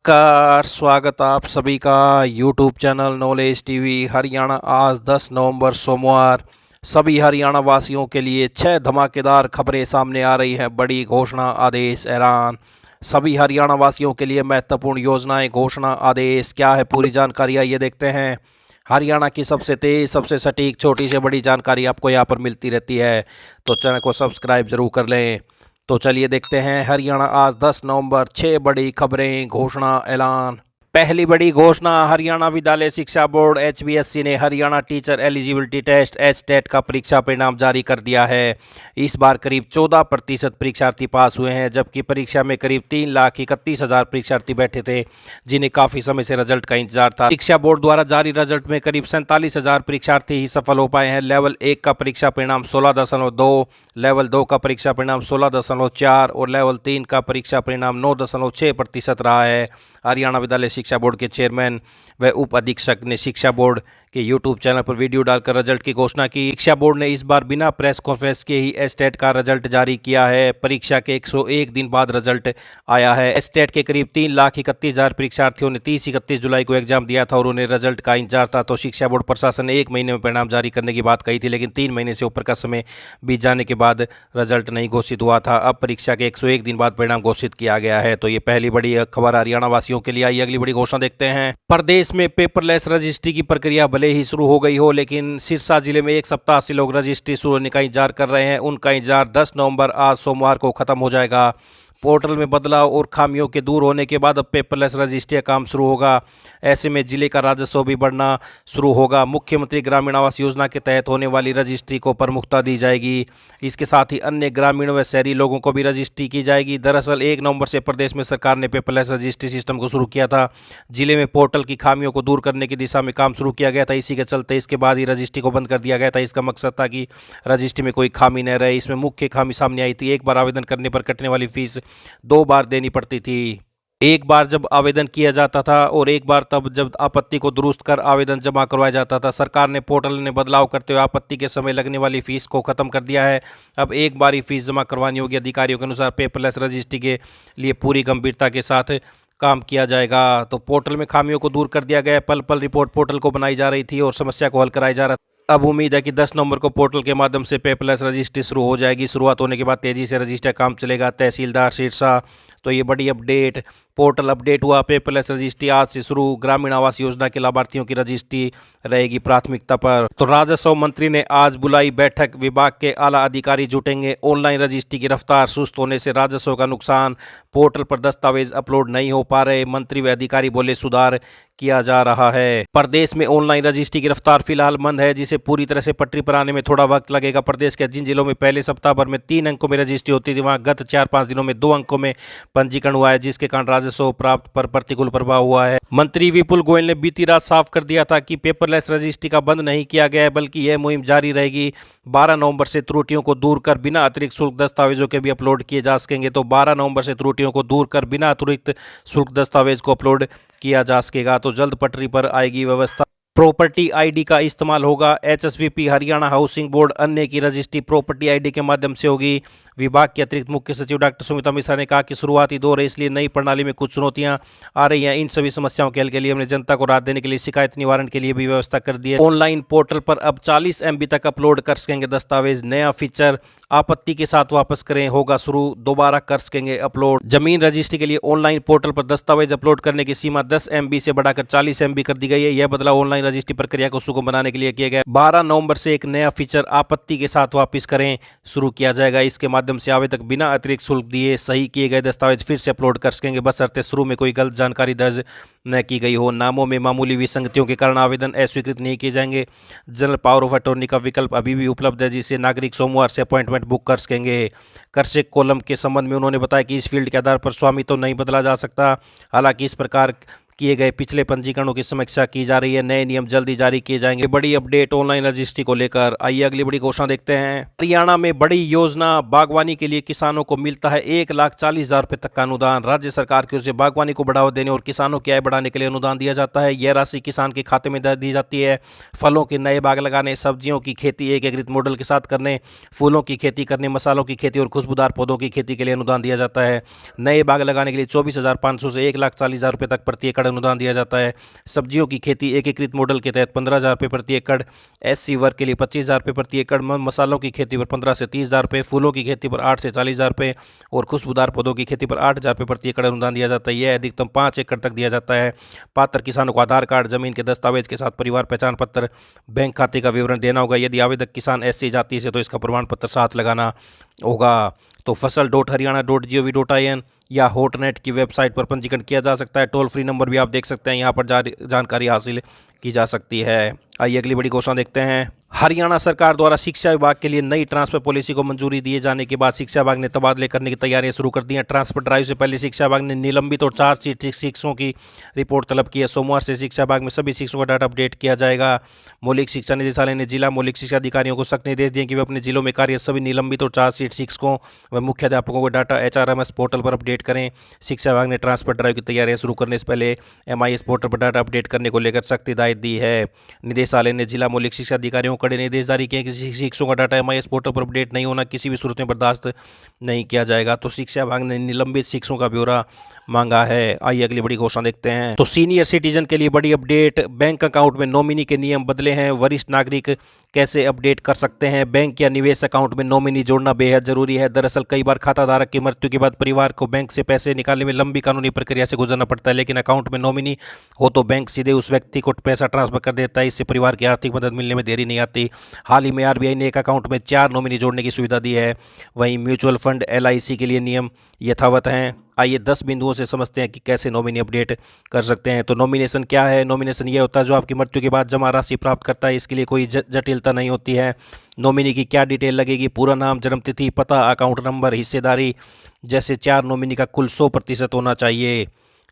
नमस्कार, स्वागत आप सभी का YouTube channel knowledge TV Haryana. आज 10 नवंबर सोमवार सभी हरियाणा वासियों के लिए 6 धमाकेदार खबरें सामने आ रही हैं। बड़ी घोषणा, आदेश, ऐलान। सभी हरियाणा वासियों के लिए महत्वपूर्ण योजनाएं, घोषणा, आदेश क्या है, पूरी जानकारी आइए देखते हैं। हरियाणा की सबसे तेज, सबसे सटीक, छोटी से बड़ी जानकारी आपको यहाँ पर मिलती रहती है, तो चैनल को सब्सक्राइब जरूर कर लें। तो चलिए देखते हैं हरियाणा आज 10 नवंबर 6 बड़ी खबरें, घोषणा, ऐलान। पहली बड़ी घोषणा, हरियाणा विद्यालय शिक्षा बोर्ड HBSC ने Haryana teacher eligibility test HTET का परीक्षा परिणाम जारी कर दिया है। इस बार करीब 14% परीक्षार्थी पास हुए हैं, जबकि परीक्षा में करीब 3,31,000 परीक्षार्थी बैठे थे, जिन्हें काफ़ी समय से रिजल्ट का इंतजार था। शिक्षा बोर्ड द्वारा जारी रिजल्ट में करीब 47,000 परीक्षार्थी ही सफल हो पाए हैं। लेवल 1 का परीक्षा परिणाम 16.2, लेवल 2 का परीक्षा परिणाम 16.4 और लेवल 3 का परीक्षा परिणाम 9.6% रहा है। हरियाणा विद्यालय शिक्षा बोर्ड के चेयरमैन व उप अधीक्षक ने शिक्षा बोर्ड के यूट्यूब चैनल पर वीडियो डालकर रिजल्ट की घोषणा की। शिक्षा बोर्ड ने इस बार बिना प्रेस कॉन्फ्रेंस के ही HTET का रिजल्ट जारी किया है। परीक्षा के 101 दिन बाद रिजल्ट आया है। HTET के करीब 3,31,000 परीक्षार्थियों ने 30-31 जुलाई को एग्जाम दिया था और उन्हें रिजल्ट का इंतजार था। तो शिक्षा बोर्ड प्रशासन ने 1 महीने में परिणाम जारी करने की बात कही थी, लेकिन 3 महीने से ऊपर का समय बीत जाने के बाद रिजल्ट नहीं घोषित हुआ था। अब परीक्षा के 101 दिन बाद परिणाम घोषित किया गया है। तो ये पहली बड़ी खबर हरियाणा वासियों के लिए आई। अगली बड़ी घोषणा देखते हैं। प्रदेश में पेपरलेस रजिस्ट्री की प्रक्रिया भले ही शुरू हो गई हो, लेकिन सिरसा जिले में 1 सप्ताह से लोग रजिस्ट्री शुरू होने का इंतजार कर रहे हैं। उनका इंतजार 10 नवंबर आज सोमवार को खत्म हो जाएगा। पोर्टल में बदलाव और खामियों के दूर होने के बाद अब पेपरलेस रजिस्ट्री का काम शुरू होगा। ऐसे में जिले का राजस्व भी बढ़ना शुरू होगा। मुख्यमंत्री ग्रामीण आवास योजना के तहत होने वाली रजिस्ट्री को प्रमुखता दी जाएगी। इसके साथ ही अन्य ग्रामीण व शहरी लोगों को भी रजिस्ट्री की जाएगी। दरअसल 1 नवंबर से प्रदेश में सरकार ने पेपरलेस रजिस्ट्री सिस्टम को शुरू किया था। जिले में पोर्टल की खामियों को दूर करने की दिशा में काम शुरू किया गया था। इसी के चलते इसके बाद ही रजिस्ट्री को बंद कर दिया गया था। इसका मकसद था कि रजिस्ट्री में कोई खामी न रहे। इसमें मुख्य खामी सामने आई थी। एक बार आवेदन करने पर कटने वाली फीस 2 बार देनी पड़ती थी। एक बार जब आवेदन किया जाता था और एक बार तब जब आपत्ति को दुरुस्त कर आवेदन जमा करवाया जाता था। सरकार ने पोर्टल में बदलाव करते हुए आपत्ति के समय लगने वाली फीस को खत्म कर दिया है। अब एक बार ही फीस जमा करवानी होगी। अधिकारियों के अनुसार पेपरलेस रजिस्ट्री के लिए पूरी गंभीरता के साथ काम किया जाएगा। तो पोर्टल में खामियों को दूर कर दिया गया। पल पल रिपोर्ट पोर्टल को बनाई जा रही थी और समस्या को हल कराया जा रहा था। अब उम्मीद है कि 10 नवंबर को पोर्टल के माध्यम से पेपरलेस रजिस्ट्री शुरू हो जाएगी। शुरुआत होने के बाद तेजी से रजिस्टर काम चलेगा। तहसीलदार सिरसा, तो ये बड़ी अपडेट। पोर्टल अपडेट हुआ, पेपरलेस रजिस्ट्री आज से शुरू। ग्रामीण आवास योजना के लाभार्थियों की रजिस्ट्री रहेगी प्राथमिकता पर। तो राजस्व मंत्री ने आज बुलाई बैठक। विभाग के आला अधिकारी जुटेंगे। ऑनलाइन रजिस्ट्री की रफ्तार सुस्त होने से राजस्व का नुकसान। पोर्टल पर दस्तावेज अपलोड नहीं हो पा रहे। मंत्री व अधिकारी बोले सुधार किया जा रहा है। प्रदेश में ऑनलाइन रजिस्ट्री की रफ्तार फिलहाल मंद है, जिसे पूरी तरह से पटरी पर आने में थोड़ा वक्त लगेगा। प्रदेश के जिन जिलों में पहले सप्ताह भर में 3 अंकों में रजिस्ट्री होती थी, वहां गत 4-5 दिनों में 2 अंकों में पंजीकरण हुआ है, जिसके कारण राजस्व प्राप्त पर प्रतिकूल प्रभाव हुआ है। मंत्री विपुल गोयल ने बीती रात साफ कर दिया था कि पेपरलेस रजिस्ट्री का बंद नहीं किया गया है, बल्कि यह मुहिम जारी रहेगी। 12 नवंबर से त्रुटियों को दूर कर बिना अतिरिक्त शुल्क दस्तावेजों के भी अपलोड किए जा सकेंगे। तो 12 नवंबर से त्रुटियों को दूर कर बिना अतिरिक्त शुल्क दस्तावेज को अपलोड किया जा सकेगा। तो जल्द पटरी पर आएगी व्यवस्था। प्रॉपर्टी आईडी का इस्तेमाल होगा। HSVP, हरियाणा हाउसिंग बोर्ड, अन्य की रजिस्ट्री प्रॉपर्टी आईडी के माध्यम से होगी। विभाग के अतिरिक्त मुख्य सचिव डॉक्टर सुमिता मिश्रा ने कहा कि शुरुआती दौर है, इसलिए नई प्रणाली में कुछ चुनौतियां आ रही हैं। इन सभी समस्याओं के हल के लिए हमने जनता को राहत देने के लिए शिकायत निवारण के लिए भी व्यवस्था कर दी है। ऑनलाइन पोर्टल पर अब 40 MB तक अपलोड कर सकेंगे दस्तावेज। नया फीचर, आपत्ति के साथ वापस करें, होगा शुरू। दोबारा कर सकेंगे अपलोड। जमीन रजिस्ट्री के लिए ऑनलाइन पोर्टल पर दस्तावेज अपलोड करने की सीमा 10 MB से बढ़ाकर 40 MB कर दी गई है। यह बदलाव ऑनलाइन रजिस्ट्री प्रक्रिया को सुगम बनाने के लिए किया गया। 12 नवंबर से एक नया फीचर, आपत्ति के साथ वापस करें, शुरू किया जाएगा। इसके माध्यम से आवेदक बिना अतिरिक्त शुल्क दिए सही किए गए दस्तावेज फिर से अपलोड कर सकेंगे, बशर्ते शुरू में कोई गलत जानकारी दर्ज न की गई हो। नामों में मामूली विसंगतियों के कारण आवेदन अस्वीकृत नहीं किए जाएंगे। जनरल पावर ऑफ अटॉर्नी का विकल्प अभी भी उपलब्ध है, जिससे नागरिक सोमवार से अपॉइंटमेंट बुक कर सकेंगे। कर्षक कॉलम के संबंध में उन्होंने बताया कि इस फील्ड के आधार पर स्वामित्व तो नहीं बदला जा सकता। हालांकि इस प्रकार किए गए पिछले पंजीकरणों की समीक्षा की जा रही है। नए नियम जल्दी जारी किए जाएंगे। बड़ी अपडेट ऑनलाइन रजिस्ट्री को लेकर। आइए अगली बड़ी घोषणा देखते हैं। हरियाणा में बड़ी योजना, बागवानी के लिए किसानों को मिलता है 1,40,000 रुपए तक का अनुदान। राज्य सरकार की ओर से बागवानी को बढ़ावा देने और किसानों की आय बढ़ाने के लिए अनुदान दिया जाता है। यह राशि किसान के खाते में दी जाती है। फलों के नए बाग लगाने, सब्जियों की खेती एकीकृत मॉडल के साथ करने, फूलों की खेती करने, मसालों की खेती और खुशबूदार पौधों की खेती के लिए अनुदान दिया जाता है। नए बाग लगाने के लिए 24,500 से 1,40,000 रुपये तक प्रति एकड़ अनुदान दिया जाता है। सब्जियों की खेती एकीकृत मॉडल के तहत 15,000 रुपये प्रति एकड़, SC वर्ग के लिए 25,000 रुपये प्रति एकड़, मसालों की खेती पर 15 से 30,000 रुपये, फूलों की खेती पर 8 से 40,000 रुपये और खुशबूदार पौधों की खेती पर 8,000 रुपये प्रति एकड़ अनुदान दिया जाता है। यह अधिकतम 5 एकड़ तक दिया जाता है। पात्र किसानों को आधार कार्ड, जमीन के दस्तावेज के साथ परिवार पहचान पत्र, बैंक खाते का विवरण देना होगा। यदि आवेदक किसान SC जाति से तो इसका प्रमाण पत्र साथ लगाना होगा। तो फसल.haryana.gov.in या हॉटनेट की वेबसाइट पर पंजीकरण किया जा सकता है। टोल फ्री नंबर भी आप देख सकते हैं, यहाँ पर जानकारी हासिल की जा सकती है। आइए अगली बड़ी घोषणा देखते हैं। हरियाणा सरकार द्वारा शिक्षा विभाग के लिए नई ट्रांसफर पॉलिसी को मंजूरी दिए जाने के बाद शिक्षा विभाग ने तबादले करने की तैयारियां शुरू कर दी हैं। ट्रांसफर ड्राइव से पहले शिक्षा विभाग ने निलंबित और चार्जशीट शिक्षकों की रिपोर्ट तलब की है। सोमवार से शिक्षा विभाग में सभी शिक्षकों का डाटा अपडेट किया जाएगा। मौलिक शिक्षा निदेशालय ने जिला मौलिक शिक्षा अधिकारियों को सख्त निर्देश दिए कि वे अपने जिलों में कार्यरत सभी निलंबित और चार्जशीट शिक्षकों व मुख्याध्यापकों को डाटा HRMS पोर्टल पर अपडेट करें। शिक्षा विभाग ने ट्रांसफर ड्राइव की तैयारियां शुरू करने से पहले MIS पोर्टल पर डाटा अपडेट करने को लेकर सख्त हिदायत दी है। निदेशालय ने जिला मौलिक शिक्षा अधिकारियों को कड़े निर्देश जारी किए कि शिक्षकों का डाटा MIS पोर्टल पर अपडेट नहीं होना किसी भी सूरत में बर्दाश्त नहीं किया जाएगा। तो शिक्षा विभाग ने निलंबित शिक्षकों का ब्यौरा मांगा है। आइए अगली बड़ी घोषणा देखते हैं। तो सीनियर सिटीजन के लिए बड़ी अपडेट, बैंक अकाउंट में नॉमिनी के नियम बदले हैं। वरिष्ठ नागरिक कैसे अपडेट कर सकते हैं? बैंक या निवेश अकाउंट में नॉमिनी जोड़ना बेहद जरूरी है। दरअसल कई बार खाता धारक की मृत्यु के बाद परिवार को बैंक से पैसे निकालने में लंबी कानूनी प्रक्रिया से गुजरना पड़ता है, लेकिन अकाउंट में नॉमिनी हो तो बैंक सीधे उस व्यक्ति को पैसा ट्रांसफर कर देता है। इससे परिवार की आर्थिक मदद मिलने में देरी नहीं आती। हाल ही में RBI ने एक अकाउंट में 4 नॉमिनी जोड़ने की सुविधा दी है। वहीं म्यूचुअल फंड LIC के लिए नियम यथावत हैं। आइए 10 बिंदुओं से समझते हैं कि कैसे नॉमिनी अपडेट कर सकते हैं। तो नॉमिनेशन क्या है? नॉमिनेशन ये होता है जो आपकी मृत्यु के बाद जमा राशि प्राप्त करता है। इसके लिए कोई जटिलता नहीं होती है। नॉमिनी की क्या डिटेल लगेगी? पूरा नाम, जन्मतिथि, पता, अकाउंट नंबर, हिस्सेदारी जैसे 4 नॉमिनी का कुल 100% होना चाहिए।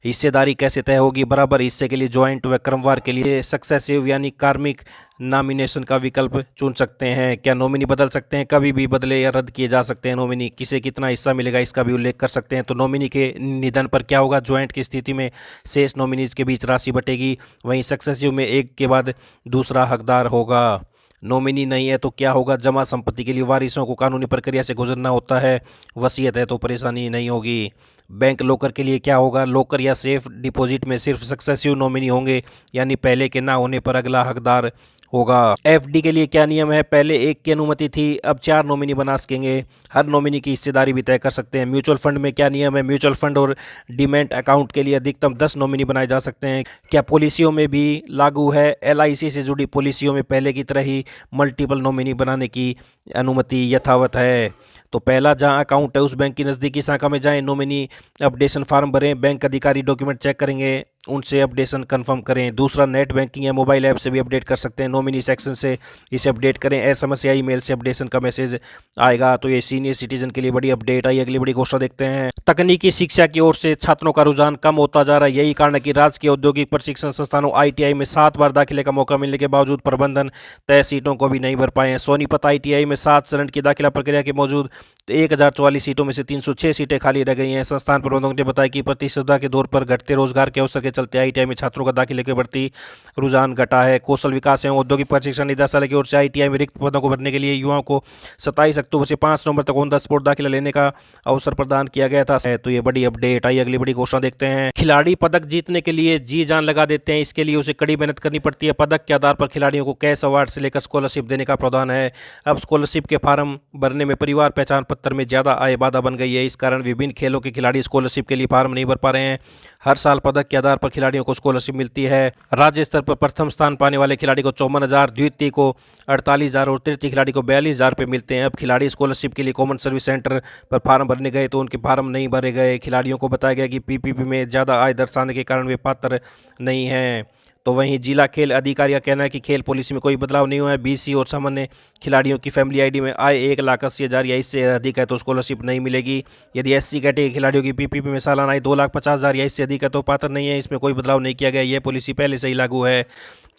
हिस्सेदारी कैसे तय होगी? बराबर हिस्से के लिए ज्वाइंट व क्रमवार के लिए सक्सेसिव यानी कार्मिक नॉमिनेशन का विकल्प चुन सकते हैं। क्या नॉमिनी बदल सकते हैं? कभी भी बदले या रद्द किए जा सकते हैं। नॉमिनी किसे कितना हिस्सा मिलेगा इसका भी उल्लेख कर सकते हैं। तो नॉमिनी के निधन पर क्या होगा? ज्वाइंट की स्थिति में शेष नॉमिनीज के बीच राशि बटेगी। वहीं सक्सेसिव में एक के बाद दूसरा हकदार होगा। नॉमिनी नहीं है तो क्या होगा? जमा संपत्ति के लिए वारिसों को कानूनी प्रक्रिया से गुजरना होता है। वसीयत है तो परेशानी नहीं होगी। बैंक लॉकर के लिए क्या होगा? लॉकर या सेफ डिपॉजिट में सिर्फ सक्सेसिव नॉमिनी होंगे, यानी पहले के ना होने पर अगला हकदार होगा। FD के लिए क्या नियम है? पहले एक की अनुमति थी, अब 4 नॉमिनी बना सकेंगे। हर नॉमिनी की हिस्सेदारी भी तय कर सकते हैं। म्यूचुअल फंड में क्या नियम है? म्यूचुअल फंड और डीमैट अकाउंट के लिए अधिकतम 10 नॉमिनी बनाए जा सकते हैं। क्या पॉलिसियों में भी लागू है? LIC से जुड़ी पॉलिसियों में पहले की तरह ही मल्टीपल नॉमिनी बनाने की अनुमति यथावत है। तो पहला जहां अकाउंट है उस बैंक की नज़दीकी शाखा में जाएं, नॉमिनी अपडेशन फॉर्म भरें, बैंक अधिकारी डॉक्यूमेंट चेक करेंगे, उनसे अपडेशन कंफर्म करें। दूसरा, नेट बैंकिंग या मोबाइल ऐप से भी अपडेट कर सकते हैं। नॉमिनी सेक्शन से इसे अपडेट करें। SMS या ईमेल से अपडेशन का मैसेज आएगा। तो ये सीनियर सिटीजन के लिए बड़ी अपडेट आई। अगली बड़ी घोषणा देखते हैं। तकनीकी शिक्षा की ओर से छात्रों का रुझान कम होता जा रहा है। यही कारण है कि राजकीय औद्योगिक प्रशिक्षण संस्थानों ITI में 7 बार दाखिले का मौका मिलने के बावजूद प्रबंधन तय सीटों को भी नहीं भर पाए हैं। सोनीपत ITI में 7 चरण की दाखिला प्रक्रिया के मौजूद 1044 सीटों में से 306 सीटें खाली रह गई हैं। संस्थान प्रबंधकों ने बताया कि प्रतिस्पर्धा के दौर पर घटते रोजगार के अवसर के चलते ITI में छात्रों का दाखिले के बढ़ती रुझान घटा है। कौशल विकास एवं औद्योगिक प्रशिक्षण निदेशालय की ओर से ITI में रिक्त पदों को भरने के लिए युवाओं को 27 अक्टूबर से 5 नवंबर तक ऑन द स्पॉट दाखिला लेने का अवसर प्रदान किया गया था। तो ये बड़ी अपडेट आई। अगली बड़ी घोषणा देखते हैं। खिलाड़ी पदक जीतने के लिए जी जान लगा देते हैं। इसके लिए उसे कड़ी मेहनत करनी पड़ती है। पदक के आधार पर खिलाड़ियों को कैश अवार्ड से लेकर स्कॉलरशिप देने का प्रावधान है। अब स्कॉलरशिप के फॉर्म भरने में परिवार पहचान पत्र में ज्यादा आय बाधा बन गई है। इस कारण विभिन्न खेलों के खिलाड़ी स्कॉलरशिप के लिए फॉर्म नहीं भर पा रहे हैं। हर साल पदक के आधार पर खिलाड़ियों को स्कॉलरशिप मिलती है। राज्य स्तर पर प्रथम स्थान पाने वाले खिलाड़ी को 54,000, द्वितीय को 48,000 और तृतीय खिलाड़ी को 42,000 रुपये मिलते हैं। अब खिलाड़ी स्कॉलरशिप के लिए कॉमन सर्विस सेंटर पर फार्म भरने गए तो उनके फार्म नहीं भरे गए। खिलाड़ियों को बताया गया कि PPP में ज़्यादा आय दर्शाने के कारण वे पात्र नहीं हैं। तो वहीं जिला खेल अधिकारी का कहना है कि खेल पॉलिसी में कोई बदलाव नहीं हुआ है। बीसी और सामान्य खिलाड़ियों की फैमिली आईडी में आय 1,80,000 या इससे अधिक है तो स्कॉलरशिप नहीं मिलेगी। यदि एससी कैटेगरी खिलाड़ियों की पीपीपी में सालाना आय 2,50,000 या इससे अधिक है तो पात्र नहीं है। इसमें कोई बदलाव नहीं किया गया, यह पॉलिसी पहले से ही लागू है।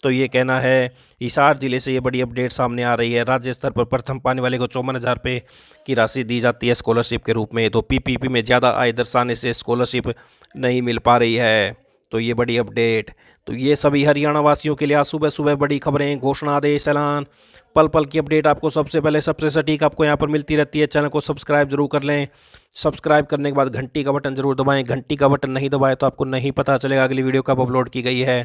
तो ये कहना है। हिसार जिले से ये बड़ी अपडेट सामने आ रही है। राज्य स्तर पर प्रथम पाने वाले को 54,000 रुपये की राशि दी जाती है स्कॉलरशिप के रूप में। तो पीपीपी में ज़्यादा आय दर्शाने से स्कॉलरशिप नहीं मिल पा रही है। तो ये बड़ी अपडेट। तो ये सभी हरियाणा वासियों के लिए आज सुबह सुबह बड़ी खबरें, घोषणा, आदेश, ऐलान, पल पल की अपडेट आपको सबसे पहले सबसे सटीक आपको यहाँ पर मिलती रहती है। चैनल को सब्सक्राइब जरूर कर लें। सब्सक्राइब करने के बाद घंटी का बटन जरूर दबाएं। घंटी का बटन नहीं दबाएं तो आपको नहीं पता चलेगा अगली वीडियो कब अपलोड की गई है।